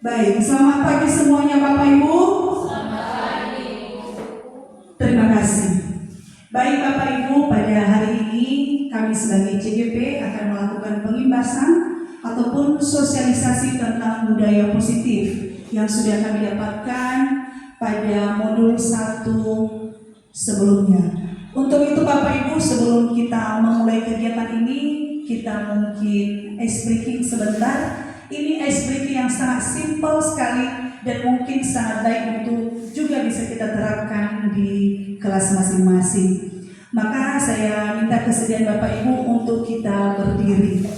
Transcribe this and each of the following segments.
Baik, selamat pagi semuanya Bapak Ibu. Selamat pagi. Terima kasih. Baik Bapak Ibu, pada hari ini kami sebagai CGP akan melakukan pengimbasan ataupun sosialisasi tentang budaya positif yang sudah kami dapatkan pada modul 1 sebelumnya. Untuk itu Bapak Ibu, sebelum kita memulai kegiatan ini, kita mungkin ice breaking sebentar. Ini ice breaking yang sangat simpel sekali dan mungkin sangat baik untuk juga bisa kita terapkan di kelas masing-masing. Maka saya minta kesediaan Bapak Ibu untuk kita berdiri.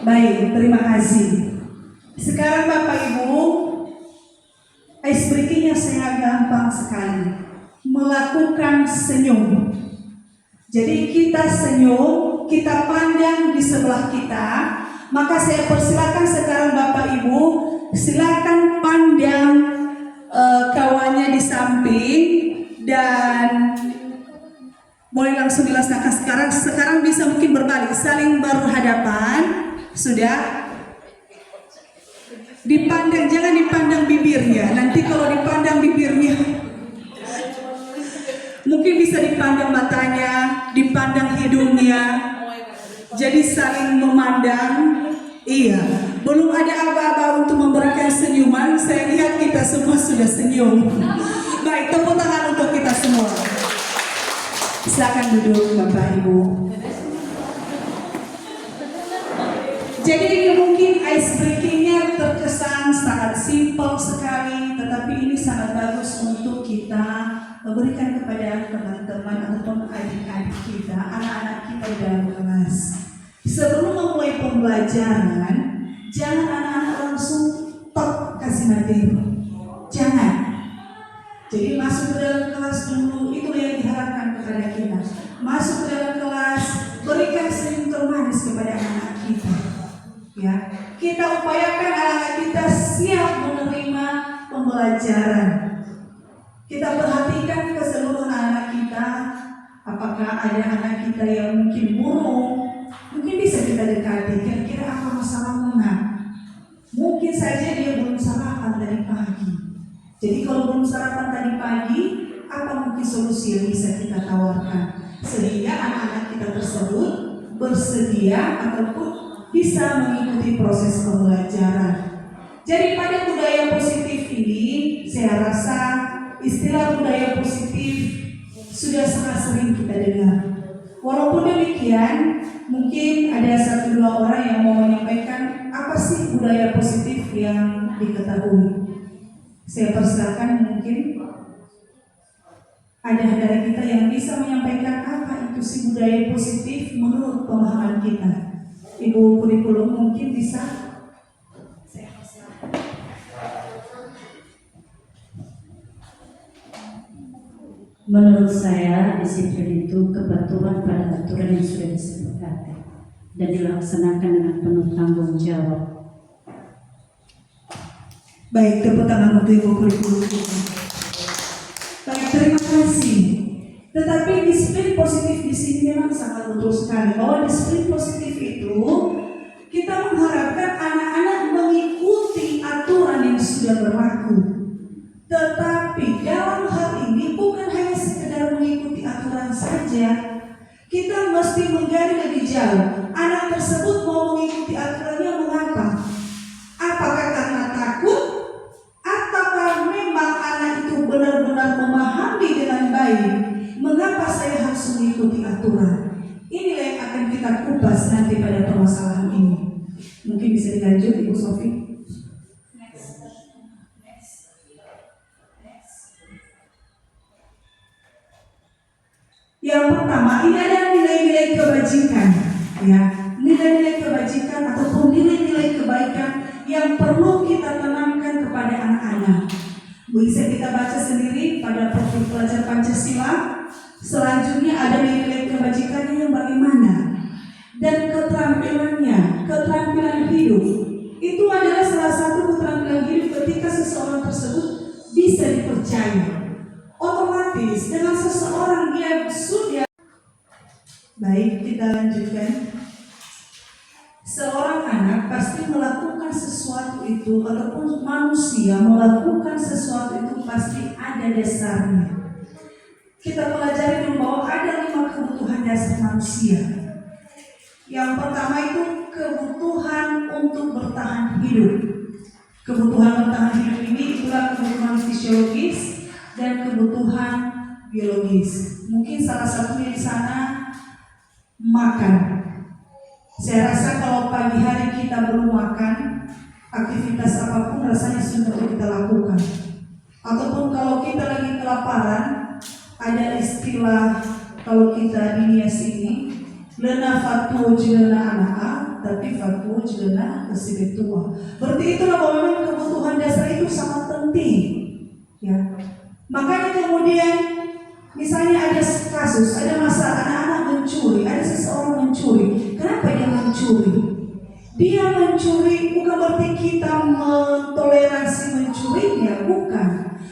Baik, terima kasih. Sekarang Bapak Ibu, ice breakingnya sangat gampang sekali. Melakukan senyum. Jadi kita senyum, kita pandang di sebelah kita. Maka saya persilakan sekarang Bapak Ibu, silakan pandang kawannya di samping dan mulai langsung dilaksanakan sekarang bisa mungkin berbalik, saling berhadapan. Sudah dipandang, jangan dipandang bibirnya. Nanti kalau dipandang bibirnya mungkin bisa dipandang matanya, dipandang hidungnya. Jadi saling memandang. Iya, belum ada aba-aba untuk memberikan senyuman. Saya lihat kita semua sudah senyum. Baik, tepuk tangan untuk kita semua. Silakan duduk Bapak Ibu. Jadi ini mungkin ice breakingnya terkesan sangat simpel sekali, tetapi ini sangat bagus untuk kita memberikan kepada teman-teman ataupun adik-adik kita, anak-anak kita dalam kelas. Sebelum memulai pembelajaran, jangan anak-anak langsung top kasih materi. Jangan. Jadi masuk ke dalam kelas dulu, itu yang diharapkan kepada kita. Masuk ke dalam kelas, berikan senyum termanis kepada anak-anak kita. Ya, kita upayakan anak-anak kita siap menerima pembelajaran. Kita perhatikan keseluruhan anak kita. Apakah ada anak kita yang mungkin murung? Mungkin bisa kita dekati. Kira-kira apa masalahnya? Mungkin saja dia belum sarapan tadi pagi. Jadi kalau belum sarapan tadi pagi, apa mungkin solusi yang bisa kita tawarkan sehingga anak-anak kita tersebut bersedia ataupun bisa mengikuti proses pembelajaran. Jadi pada budaya positif ini, saya rasa istilah budaya positif sudah sangat sering kita dengar. Walaupun demikian, mungkin ada 1-2 orang yang mau menyampaikan apa sih budaya positif yang diketahui. Saya persilakan, mungkin ada dari kita yang bisa menyampaikan apa itu sih budaya positif menurut pemahaman kita. Ibu kurikulum mungkin bisa. Menurut saya, disiplin itu kepatuhan pada aturan yang sudah disepakati dan dilaksanakan dengan penuh tanggung jawab. Baik, tepuk tangan untuk Ibu kurikulum. Baik, terima kasih. Tetapi disiplin positif di sini memang sangat betul sekali. Bahwa disiplin positif itu kita mengharapkan anak-anak mengikuti aturan yang sudah berlaku. Tetapi dalam hal ini bukan hanya sekedar mengikuti aturan saja. Kita mesti menggali lebih jauh. Anak tersebut mau mengikuti aturannya mengapa? Apakah karena takut? Ataukah memang anak itu benar-benar memahami dengan baik mengapa saya harus mengikuti aturan? Inilah yang akan kita kupas nanti pada permasalahan ini. Mungkin bisa dilanjut Ibu Sofi. Yang pertama, ini ada nilai-nilai kebajikan, ya, nilai-nilai kebajikan ataupun nilai-nilai kebaikan yang perlu kita tanamkan kepada anak-anak. Bisa kita baca sendiri pada profil pelajar Pancasila. Selanjutnya ada nilai-nilai kebajikan keterampilannya, keterampilan hidup. Itu adalah salah satu keterampilan hidup ketika seseorang tersebut bisa dipercaya. Otomatis dengan seseorang dia sudah. Baik, kita lanjutkan. Seorang anak pasti melakukan sesuatu itu, ataupun manusia melakukan sesuatu itu pasti ada dasarnya. Kita pelajari dulu bahwa ada 5 kebutuhan dasar manusia. Yang pertama itu kebutuhan untuk bertahan hidup. Kebutuhan bertahan hidup ini itulah kebutuhan fisiologis dan kebutuhan biologis. Mungkin salah satunya di sana makan. Saya rasa kalau pagi hari kita belum makan, aktivitas apapun rasanya sudah kita lakukan. Ataupun kalau kita lagi kelaparan, ada istilah kalau kita di Nias ini, lena fatu jelena anak, tapi fatu jelena kesibetua. Berarti itulah bahwa memang kebutuhan dasar itu sangat penting. Ya. Makanya kemudian misalnya ada kasus, ada masalah anak-anak mencuri, ada seseorang mencuri. Kenapa dia mencuri? Dia mencuri bukan berarti kita mentoleransi mencurinya, bukan.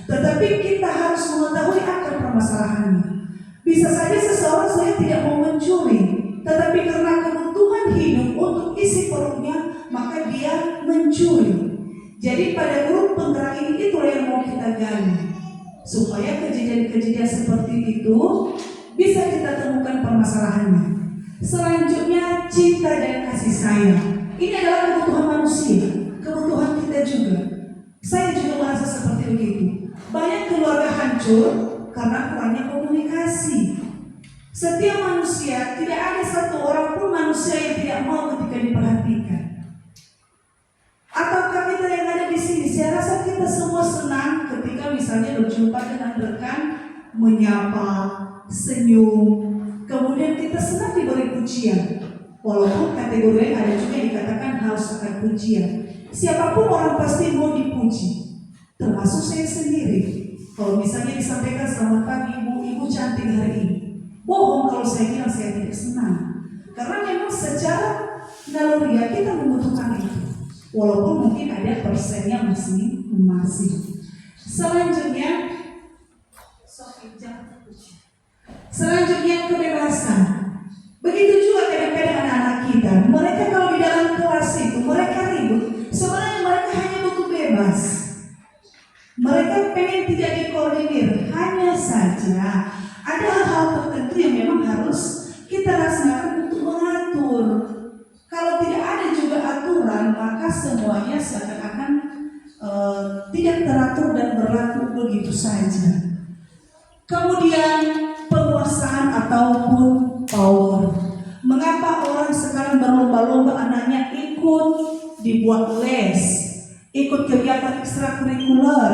Tetapi kita harus mengetahui akar permasalahannya. Bisa saja seseorang saya tidak mau mencuri, tetapi karena kebutuhan hidup untuk isi perutnya, maka dia mencuri. Jadi pada grup penggerak ini itulah yang mau kita gali, supaya kejadian-kejadian seperti itu bisa kita temukan permasalahannya. Selanjutnya cinta dan kasih sayang. Ini adalah kebutuhan manusia, kebutuhan kita juga. Saya juga merasa seperti begitu. Banyak keluarga hancur karena kurangnya komunikasi. Setiap manusia, tidak ada satu orang pun manusia yang tidak mau ketika diperhatikan. Ataukah kita yang ada di sini, saya rasa kita semua senang ketika misalnya berjumpa dengan rekan, menyapa, senyum. Kemudian kita senang diberi pujian. Walaupun kategori ada juga yang dikatakan haus akan pujian. Siapapun orang pasti mau dipuji, termasuk saya sendiri. Kalau misalnya disampaikan selamat pagi ibu, ibu cantik hari ini, bohong kalau saya bilang saya tidak senang. Karena memang secara naluriah kita membutuhkan itu. Walaupun mungkin ada persennya masing-masing. Selanjutnya kebebasan. Begitu juga kadang-kadang anak-anak kita. Mereka kalau di dalam kelas itu mereka ribut. Sebenarnya mereka hanya butuh bebas. Mereka pengen tidak dikoordinir. Hanya saja ada hal-hal tertentu yang memang harus kita laksanakan untuk mengatur. Kalau tidak ada juga aturan, maka semuanya seakan-akan tidak teratur dan berlaku begitu saja. Kemudian penguasaan ataupun power. Mengapa orang sekarang berlomba-lomba anaknya ikut dibuat les, ikut kegiatan ekstrakurikuler.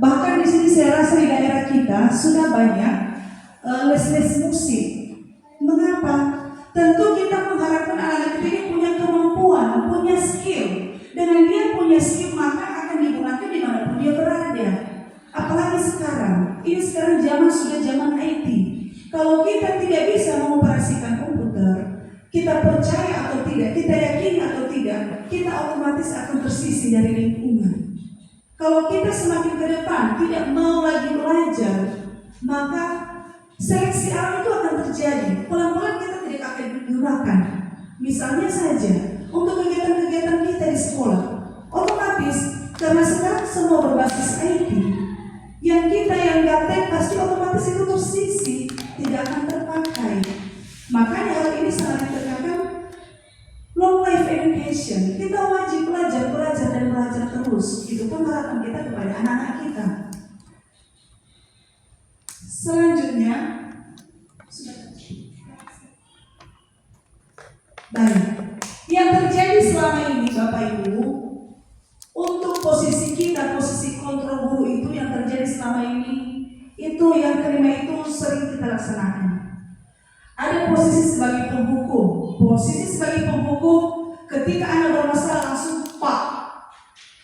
Bahkan di sini saya rasa di daerah kita sudah banyak les-les musik. Mengapa? Tentu kita mengharapkan anak-anak kita ini punya kemampuan, punya skill. Dengan dia punya skill maka akan digunakan dimanapun dia berada. Apalagi sekarang, ini sekarang zaman sudah zaman IT. Kalau kita tidak bisa mengoperasikan komputer, kita percaya atau tidak, kita yakini atau tidak, kita otomatis akan tersisih dari lingkungan. Kalau kita semakin ke depan tidak mau lagi belajar, maka seleksi alam itu akan terjadi. Pelan-pelan kita tidak akan digunakan. Misalnya saja, untuk kegiatan-kegiatan kita di sekolah, otomatis karena sekarang semua berbasis IT, yang kita yang gaptek pasti otomatis itu tersisih, tidak akan terpakai. Makanya hal ini sangat ditekankan long life education. Kita wajib belajar dan belajar terus. Itu pun harapan kita kepada anak-anak kita. Selanjutnya, baik. Yang terjadi selama ini Bapak Ibu, untuk posisi kita, posisi kontrol guru itu yang terjadi selama ini, itu yang kelima itu sering kita laksanakan. Ada posisi sebagai penghukum. Posisi sebagai penghukum ketika anak bermasalah langsung pak,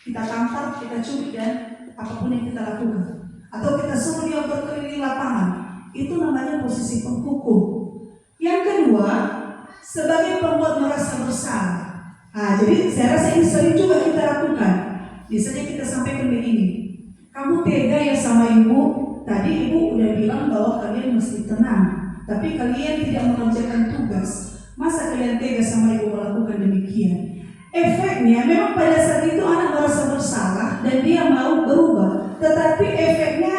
kita tampar, kita cubit dan apapun yang kita lakukan. Atau kita suruh dia berkeliling lapangan. Itu namanya posisi penghukum. Yang kedua, sebagai pembuat merasa bersalah. Jadi saya rasa ini sering juga kita lakukan. Biasanya kita sampaikan begini, kamu tega ya sama ibu, tadi ibu udah bilang bahwa kalian mesti tenang, tapi kalian tidak mengerjakan tugas. Masa kalian tega sama ibu melakukan demikian? Efeknya memang pada saat itu anak merasa bersalah dan dia mau berubah, tetapi efeknya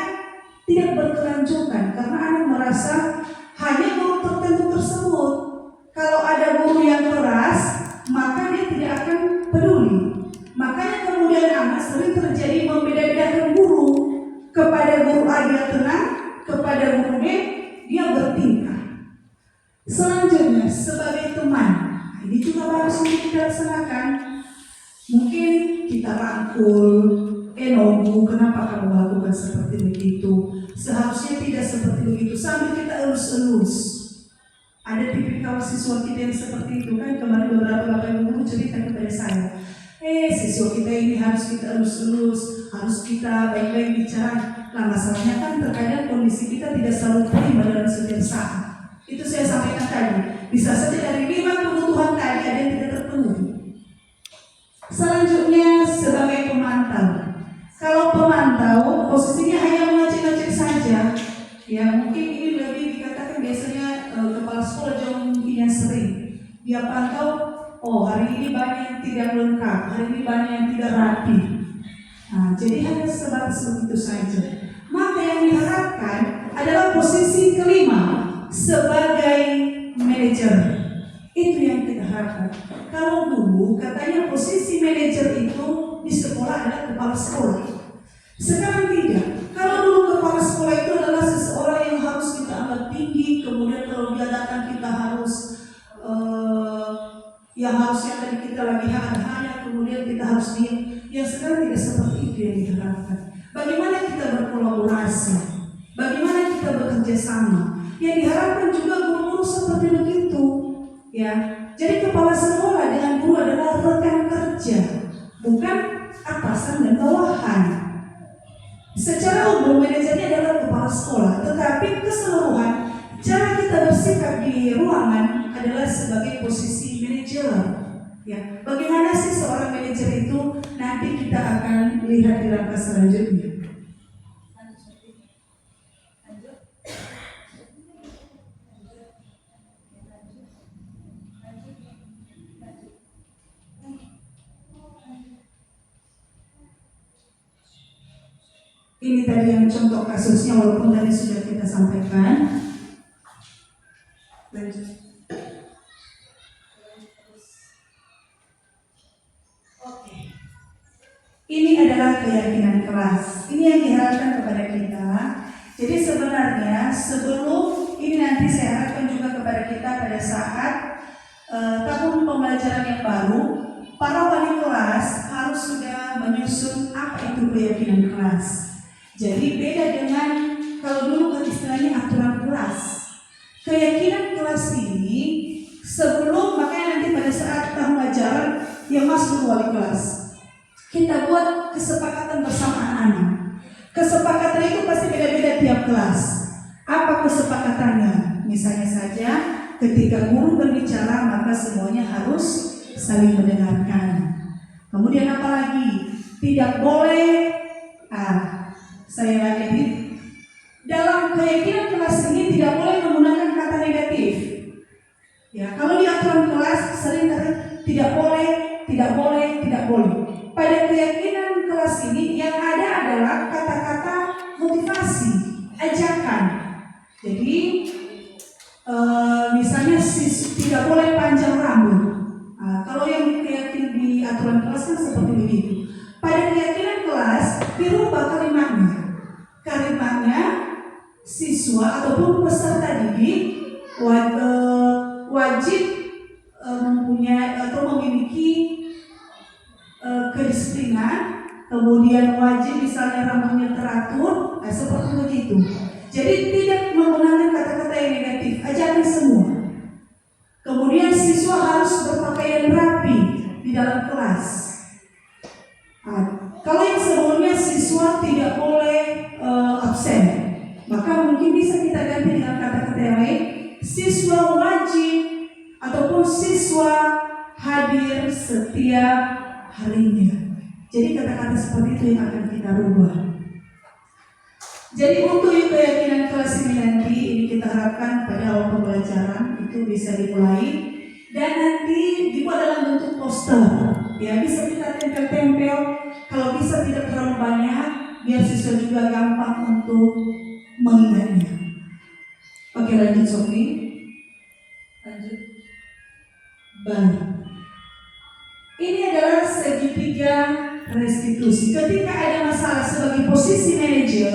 tidak berkelanjutan karena anak merasa hanya guru tertentu tersebut. Kalau ada guru yang keras, maka dia tidak akan peduli. Makanya kemudian anak sering terjadi membeda-bedakan guru. Kepada guru A dia tenang, kepada guru B dia bertingkah. Selanjutnya sebagai teman, ini juga harus kita laksanakan. Mungkin kita rangkul, Nobu, kenapa kamu melakukan seperti begitu? Seharusnya tidak seperti begitu. Sambil kita elus-elus. Ada tipikal siswa kita yang seperti itu kan. Kemarin beberapa bapak guru cerita kepada saya, siswa kita ini harus kita elus-elus, harus kita baik-baik bicara. Nah masalahnya kan terkadang kondisi kita tidak selalu terima dalam setiap saat. Itu saya sampaikan tadi. Bisa saja dari 5 kebutuhan tadi ada yang tidak terpenuhi. Selanjutnya sebagai pemantau. Kalau pemantau posisinya hanya mengecek-ngecek saja. Ya mungkin ini lebih dikatakan biasanya kepala sekolah jauh mungkin yang sering. Dia pantau, hari ini banyak yang tidak lengkap, hari ini banyak yang tidak rapi. Jadi hanya sebatas begitu saja. Maka yang diharapkan adalah posisi kelima sebagai manajer. Itu yang kita harapkan. Kalau dulu katanya posisi manajer itu di sekolah adalah kepala sekolah. Sekarang tidak. Kalau dulu kepala sekolah itu adalah seseorang yang harus kita anggap tinggi, kemudian kalau dia datang kita harus yang harusnya tadi kita lagi hanya kemudian kita harus diam. Yang sekarang tidak seperti itu yang diharapkan. Bagaimana kita berkolaborasi? Bagaimana kita bekerja sama? Yang diharapkan juga guru-guru seperti begitu. Ya, jadi kepala sekolah dengan guru adalah rekan kerja, bukan atasan dan bawahan. Secara umum manajernya adalah kepala sekolah, tetapi keseluruhan cara kita bersikap di ruangan adalah sebagai posisi manajer. Ya, bagaimana sih seorang manajer itu? Nanti kita akan lihat di langkah selanjutnya. Ini tadi yang contoh kasusnya, walaupun tadi sudah kita sampaikan. Lanjut. Oke. Ini adalah keyakinan kelas. Ini yang diharapkan kepada kita. Jadi sebenarnya sebelum ini nanti saya harapkan juga kepada kita pada saat tahun pembelajaran yang baru, para wali kelas harus sudah menyusun apa itu keyakinan kelas. Jadi beda dengan kalau dulu kan istilahnya aturan kelas. Keyakinan kelas ini sebelum, makanya nanti pada saat tahun ajaran yang masuk wali kelas, kita buat kesepakatan bersama anak-anak. Kesepakatan itu pasti beda-beda tiap kelas. Apa kesepakatannya? Misalnya saja ketika guru berbicara maka semuanya harus saling mendengarkan. Kemudian apa lagi? Tidak boleh saya lagi dalam keyakinan kelas ini tidak boleh menggunakan kata negatif. Ya, kalau di aturan kelas sering kata tidak boleh, tidak boleh, tidak boleh. Pada keyakinan kelas ini yang ada adalah kata-kata motivasi, ajakan. Jadi misalnya tidak boleh panjang rambut. Kalau yang keyakinan di aturan kelas kan seperti begitu. Pada keyakinan kelas dirubah kalimatnya. Kalimatnya siswa ataupun peserta didik wajib mempunyai atau memiliki kedisiplinan, kemudian wajib misalnya rambutnya teratur, seperti begitu. Jadi tidak menggunakan kata-kata yang negatif, ajakan semua. Kemudian siswa harus berpakaian rapi di dalam kelas. Kalau yang sebelumnya siswa tidak boleh absen, maka mungkin bisa kita ganti dengan kata-kata yang lain. Siswa wajib ataupun seluruh siswa hadir setiap harinya. Jadi kata-kata seperti itu yang akan kita rubah. Jadi untuk keyakinan kelas ini nanti, ini kita harapkan pada awal pembelajaran itu bisa dimulai dan nanti dibuat dalam bentuk poster. Ya, bisa kita tempel-tempel, kalau bisa tidak terlalu banyak, biar siswa juga gampang untuk mengingatnya. Oke, lanjut Sofi. Lanjut. Baik. Ini adalah segitiga restitusi. Ketika ada masalah sebagai posisi manajer,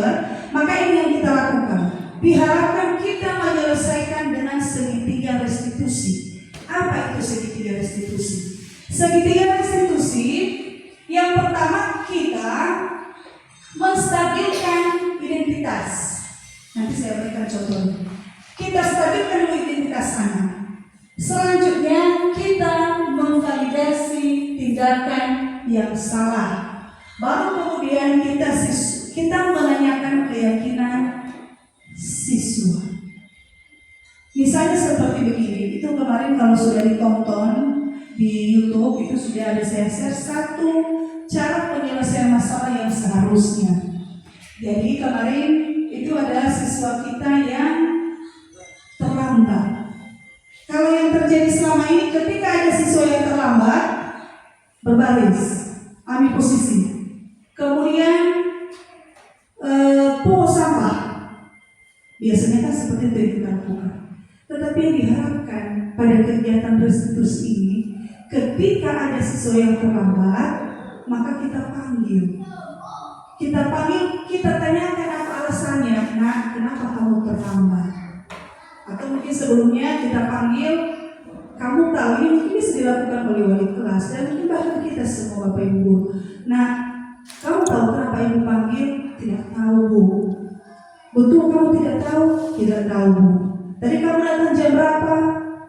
maka ini yang kita lakukan. Diharapkan kita menyelesaikan dengan segitiga restitusi. Apa itu segitiga restitusi? Segitiga restitusi, yang pertama kita menstabilkan identitas. Nanti saya berikan contohnya. Kita stabilkan dulu identitas anak. Selanjutnya kita memvalidasi tindakan yang salah. Baru kemudian kita menanyakan keyakinan siswa. Misalnya seperti begini, itu kemarin kalau sudah ditonton di YouTube itu sudah ada saya share satu cara penyelesaian masalah yang seharusnya. Jadi kemarin itu adalah siswa kita yang terlambat. Kalau yang terjadi selama ini, ketika ada siswa yang terlambat, berbaris, ambil posisi, kemudian pungut sampah. Biasanya kan seperti itu yang kita lakukan. Tetapi yang diharapkan pada kegiatan restitusi ini, ketika ada siswa yang terlambat, maka kita panggil. Kita tanyakan apa alasannya. Nah, kenapa kamu terlambat? Atau mungkin sebelumnya kita panggil, kamu tahu ini mungkin bisa dilakukan oleh wali kelas dan mungkin bahkan kita semua Bapak Ibu. Nah, kamu tahu kenapa Ibu panggil? Tidak tahu, Bu. Betul kamu tidak tahu? Tidak tahu, Bu. Tadi kamu datang jam berapa?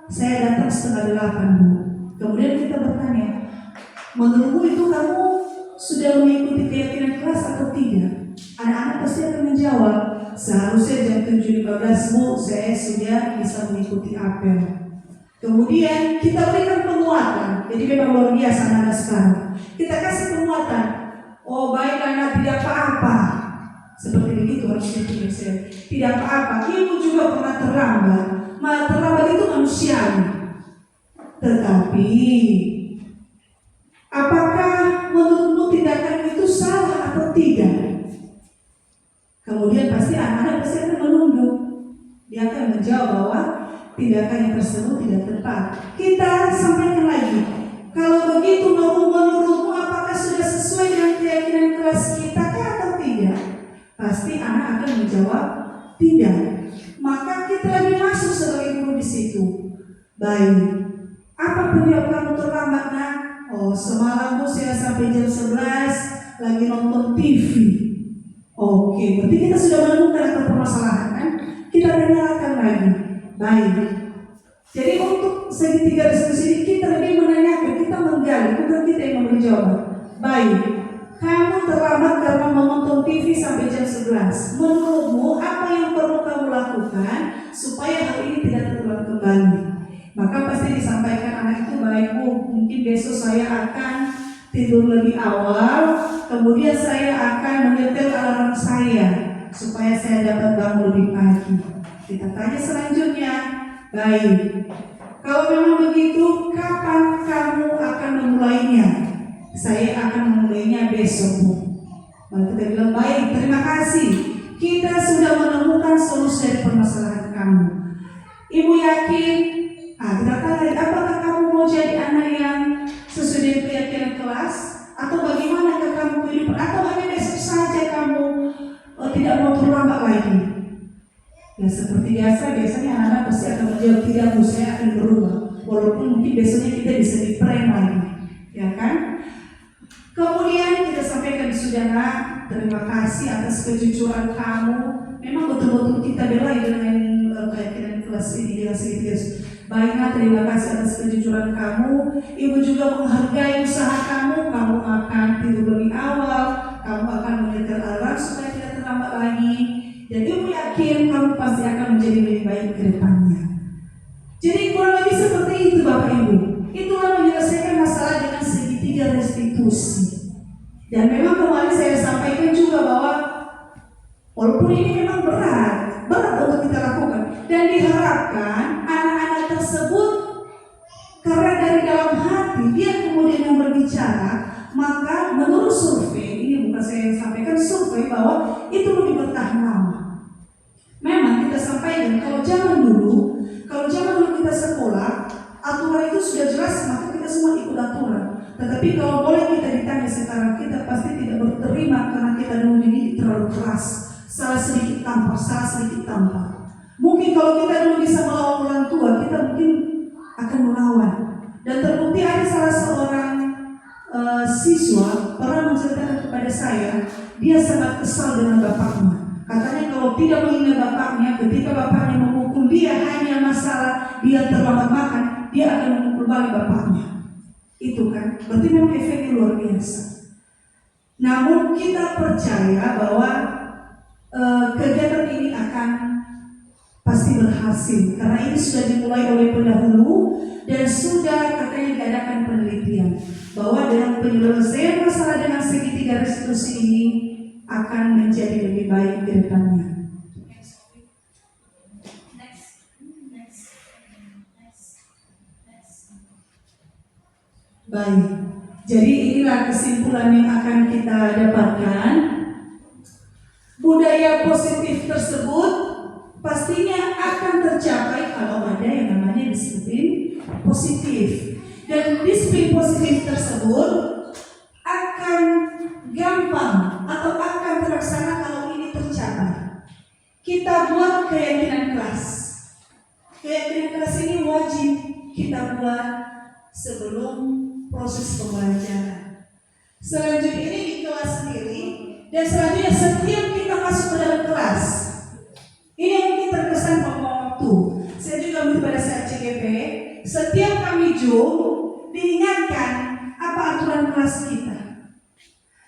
Saya datang 7:30, Bu. Kemudian kita bertanya, menurutmu itu kamu sudah mengikuti keyakinan kelas atau tidak? Anak-anak pasti akan menjawab, seharusnya jam 7:15, Bu, saya sudah bisa mengikuti apel. Kemudian kita berikan penguatan. Jadi memang luar biasa anak sekarang. Kita kasih penguatan. Oh baik anak, tidak apa-apa. Seperti begitu harus saya. Tidak apa-apa. Ibu juga pernah terlambat. Terlambat itu manusiawi. Tetapi apakah menurutmu tindakan itu salah atau tidak? Kemudian pasti anak-anak pasti akan menunduk. Dia akan menjawab bahwa tindakan yang tersebut tidak tepat. Kita sampaikan lagi. Kalau begitu menurutmu apakah sudah sesuai dengan keyakinan kelas kita atau tidak? Pasti anak akan menjawab tidak. Maka kita lagi masuk sebagai guru di situ. Baik. Apa penyebab kamu terlambat, Nak? Oh, semalam Bu saya sampai jam 11 lagi nonton TV. Oke, berarti kita sudah menemukan apa permasalahan kan? Kita tanyakan lagi. Baik. Jadi untuk segitiga diskusi ini kita lebih menanyakan, kita menggali, bukan kita yang memberi jawaban. Baik. Kamu terlambat karena menonton TV sampai jam 11. Menurutmu apa yang perlu kamu lakukan supaya hal ini tidak terulang kembali? Maka pasti disampaikan anak itu, baik Bu, mungkin besok saya akan tidur lebih awal, kemudian saya akan menyetel alarm saya supaya saya dapat bangun lebih pagi. Kita tanya selanjutnya, baik, kalau memang begitu, kapan kamu akan memulainya? Saya akan memulainya besok, Bu. Lalu kita bilang, baik, terima kasih. Kita sudah menemukan solusi dari permasalahan kamu. Ibu yakin? Kita tanya, apakah kamu mau jadi anak yang sesuai dengan keyakinan kelas? Atau bagaimana kamu kehidupan? Atau hanya besok saja kamu tidak mau terlambat lagi? Ya seperti biasanya anak-anak pasti akan menjawab tidak, Bu, saya akan berubah. Walaupun mungkin besoknya kita bisa di-prank lagi, ya kan? Kemudian kita sampaikan, saudara, terima kasih atas kejujuran kamu. Memang betul-betul kita belai dengan keyakinan kelas ini dengan sedikit. Baiklah, terima kasih atas kejujuran kamu. Ibu juga menghargai usaha kamu. Kamu akan tidur lebih awal. Kamu akan menyetel alarm supaya tidak terlambat lagi. Dan ibu yakin kamu pasti akan menjadi lebih baik ke depannya. Jadi kurang lebih seperti itu Bapak Ibu. Itulah menyelesaikan masalah dengan segitiga restitusi. Dan memang kemarin saya sampaikan juga bahwa walaupun ini memang berat untuk kita lakukan. Dan diharapkan anak-anak tersebut karena dari dalam hati dia kemudian yang berbicara, maka menurut survei, ini bukan saya yang sampaikan, survei bahwa itu lebih bertahan lama. Memang kita sampaikan kalau zaman dulu kita sekolah, aturan itu sudah jelas, maka kita semua ikut aturan. Tetapi kalau boleh kita ditanya sekarang, kita pasti tidak berterima karena kita dulu dididik terlalu keras. Salah sedikit tampar. Mungkin kalau kita dulu bisa melawan orang tua, kita mungkin akan melawan. Dan terbukti ada salah seorang siswa pernah menceritakan kepada saya, dia sangat kesal dengan bapaknya. Katanya kalau tidak mengingat bapaknya, ketika bapaknya memukul dia hanya masalah dia terlambat makan, dia akan memukul balik bapaknya. Itu kan, berarti memang efeknya luar biasa. Namun kita percaya bahwa kegiatan ini akan pasti berhasil karena ini sudah dimulai oleh pendahulu dan sudah katanya diadakan penelitian bahwa dengan penyelesaian masalah dengan segitiga restitusi ini akan menjadi lebih baik ke depannya. Baik, jadi inilah kesimpulan yang akan kita dapatkan. Budaya positif tersebut pastinya akan tercapai kalau ada yang namanya disiplin positif. Dan disiplin positif tersebut akan gampang atau akan terlaksana kalau ini tercapai. Kita buat keyakinan kelas. Keyakinan kelas ini wajib kita buat sebelum proses pembelajaran. Selanjutnya ini di kelas sendiri. Dan selanjutnya setiap kita masuk ke dalam kelas, ini yang mungkin terkesan waktu. Saya juga minta pada saat CGP, setiap kami diingatkan apa aturan kelas kita.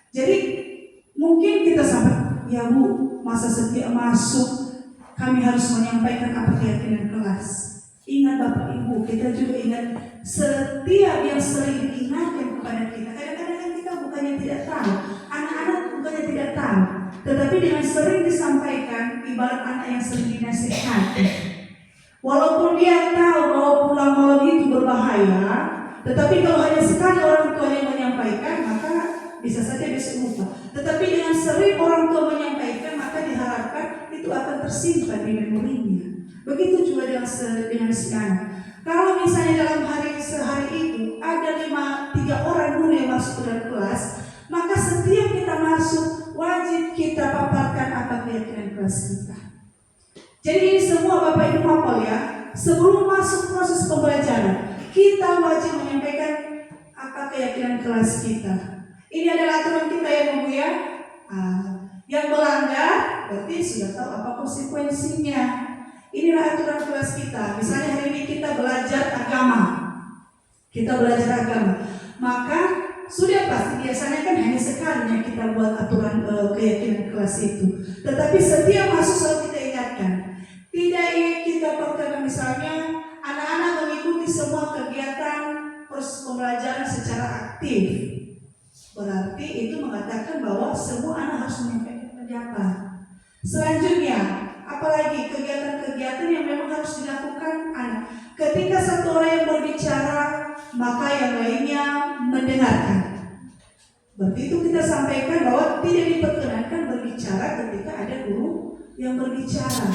Jadi mungkin kita sampai, ya Bu, masa setiap masuk kami harus menyampaikan apa keyakinan kelas. Ingat Bapak Ibu, kita juga ingat setiap yang sering diingatkan kepada kita. Kadang-kadang kan kita bukannya tidak tahu, anak-anak bukannya tidak tahu, tetapi dengan sering disampaikan, ibarat anak yang sering dinasihati. Walaupun dia tahu bahwa pulang malam itu berbahaya, tetapi kalau hanya sekali orang tua yang menyampaikan, maka bisa saja bisa lupa. Tetapi dengan sering orang tua menyampaikan, maka diharapkan itu akan tersimpan di memorinya. Begitu juga dengan si anak. Kalau misalnya dalam sehari itu ada 3 orang guru yang masuk ke dalam kelas, maka setiap kita masuk wajib kita paparkan apa keyakinan kelas kita. Jadi ini semua Bapak Ibu hafal ya. Sebelum masuk proses pembelajaran, kita wajib menyampaikan apa keyakinan kelas kita. Ini adalah aturan kita ya Bu ya. Yang melanggar berarti sudah tahu apa konsekuensinya. Inilah aturan kelas kita. Misalnya hari ini kita belajar agama. Maka sudah pasti biasanya kan hanya sekali yang kita buat aturan keyakinan kelas itu. Tetapi setiap masuk selalu kita ingatkan. Tidak ingin kita perkatakan misalnya anak-anak mengikuti semua kegiatan proses pembelajaran secara aktif. Berarti itu mengatakan bahwa semua anak harus menyampaikan pendapat. Selanjutnya, apalagi kegiatan-kegiatan yang memang harus dilakukan anak. Ketika satu orang yang berbicara, maka yang lainnya mendengarkan. Berarti itu kita sampaikan bahwa tidak diperkenankan berbicara ketika ada guru yang berbicara.